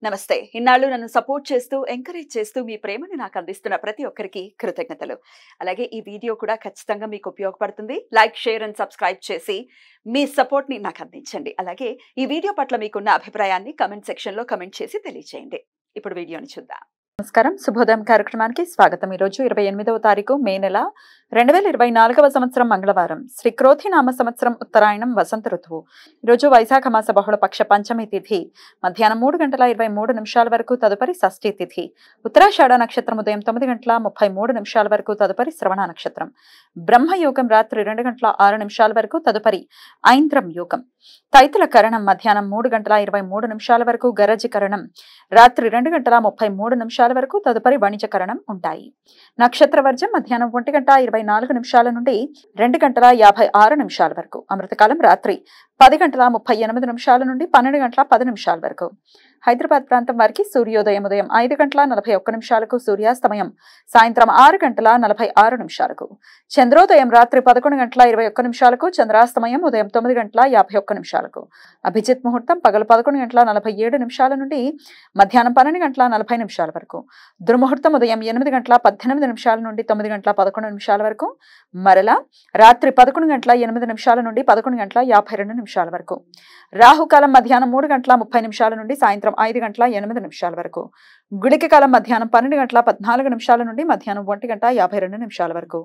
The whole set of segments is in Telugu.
నమస్తే. ఇన్నాళ్ళు నన్ను సపోర్ట్ చేస్తూ, ఎంకరేజ్ చేస్తూ మీ ప్రేమని నాకు అందిస్తున్న ప్రతి ఒక్కరికి కృతజ్ఞతలు. అలాగే ఈ వీడియో కూడా ఖచ్చితంగా మీకు ఉపయోగపడుతుంది. లైక్, షేర్ అండ్ సబ్స్క్రైబ్ చేసి మీ సపోర్ట్‌ని నాకు అందించండి. అలాగే ఈ వీడియో పట్ల మీకున్న అభిప్రాయాన్ని కామెంట్ సెక్షన్‌లో కామెంట్ చేసి తెలియజేయండి. ఇప్పుడు వీడియోని చూద్దాం. నమస్కారం. శుభోదయం కార్యక్రమానికి స్వాగతం. ఈరోజు 28వ తారీఖు మే నెల 2024వ సంవత్సరం మంగళవారం. శ్రీ క్రోధి నామ సంవత్సరం ఉత్తరాయణం వసంత ఋతువు. ఈరోజు వైశాఖ మాస బహుళపక్ష పంచమి తిథి మధ్యాహ్నం 3:23 వరకు, తదుపరి షష్ఠి తిథి. ఉత్తరాషాఢ నక్షత్రం ఉదయం 9:33 వరకు, తదుపరి శ్రవణ నక్షత్రం. బ్రహ్మయోగం రాత్రి 2:06 వరకు, తదుపరి ఐంద్రం యోగం. తైతుల కరణం మధ్యాహ్నం 3:23 వరకు, గరజి కరణం రాత్రి 2:33 వరకు, తదుపరి వణిజ కరణం ఉంటాయి. నక్షత్ర వర్జం మధ్యాహ్నం 1:24 నుండి 2:56 వరకు. అమృతకాలం రాత్రి 10:38 నుండి 12:10 వరకు. హైదరాబాద్ ప్రాంతం వారికి సూర్యోదయం ఉదయం 5:41 సూర్యాస్తమయం సాయంత్రం 6:46. చంద్రోదయం రాత్రి 11:21 చంద్రాస్తమయం ఉదయం 9:51. అభిజిత్ ముహూర్తం పగలు 11:47 నుండి మధ్యాహ్నం 12:40 వరకు. దుర్ముహూర్తం ఉదయం 8:18 నుండి 9:11 వరకు. మరలా రాత్రి 11:08 నుండి 11:52 వరకు. రాహుకాలం మధ్యాహ్నం 3:30 నుండి సాయంత్రం 5:08 వరకు. గుళిక కాలం మధ్యాహ్నం 12:14 నుండి మధ్యాహ్నం 1:52 వరకు.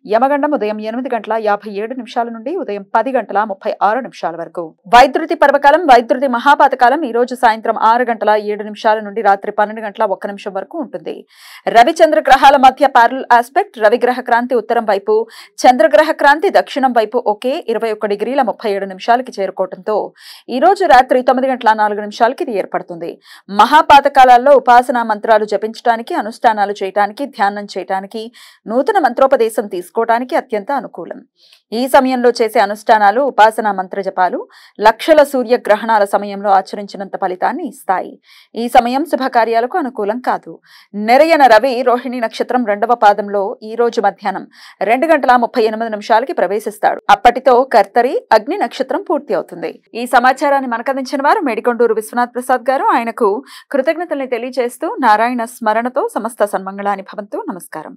యమగండం ఉదయం 8:57 నుండి ఉదయం 10:36 వరకు. వైద్యుతి పర్వకాలం, వైద్యుతి మహాపాతకాలం ఈ రోజు సాయంత్రం 6:07 నుండి రాత్రి 12:01 వరకు ఉంటుంది. రవిచంద్ర గ్రహాల మధ్య ప్యారలల్ ఆస్పెక్ట్. రవిగ్రహ క్రాంతి ఉత్తరం వైపు, చంద్రగ్రహ క్రాంతి దక్షిణం వైపు ఒకే 21:37 చేరుకోవడంతో ఈ రోజు రాత్రి 9:04 ఇది ఏర్పడుతుంది. మహాపాతకాలాల్లో ఉపాసనా మంత్రాలు జపించడానికి, అనుష్ఠానాలు చేయటానికి, ధ్యానం చేయటానికి, నూతన మంత్రోపదేశం తీసుకోవటానికి అత్యంత అనుకూలం. ఈ సమయంలో చేసే అనుష్ఠానాలు, ఉపాసనా మంత్ర జపాలు లక్షల సూర్యగ్రహణాల సమయంలో ఆచరించినంత ఫలితాన్ని ఇస్తాయి. ఈ సమయం శుభకార్యాలకు అనుకూలం కాదు. నెరయన రవి రోహిణి నక్షత్రం 2వ పాదంలో ఈ రోజు మధ్యాహ్నం 2:38 ప్రవేశిస్తాడు. అప్పటితో కర్తరి అగ్ని నక్షత్రం పూర్తి అవుతుంది. ఈ సమాచారాన్ని మనకందించిన వారు మేడికొండూరు విశ్వనాథ్ ప్రసాద్ గారు. ఆయనకు కృతజ్ఞతల్ని తెలియజేస్తూ నారాయణ స్మరణతో సమస్త సన్మంగళాని భవంతు. నమస్కారం.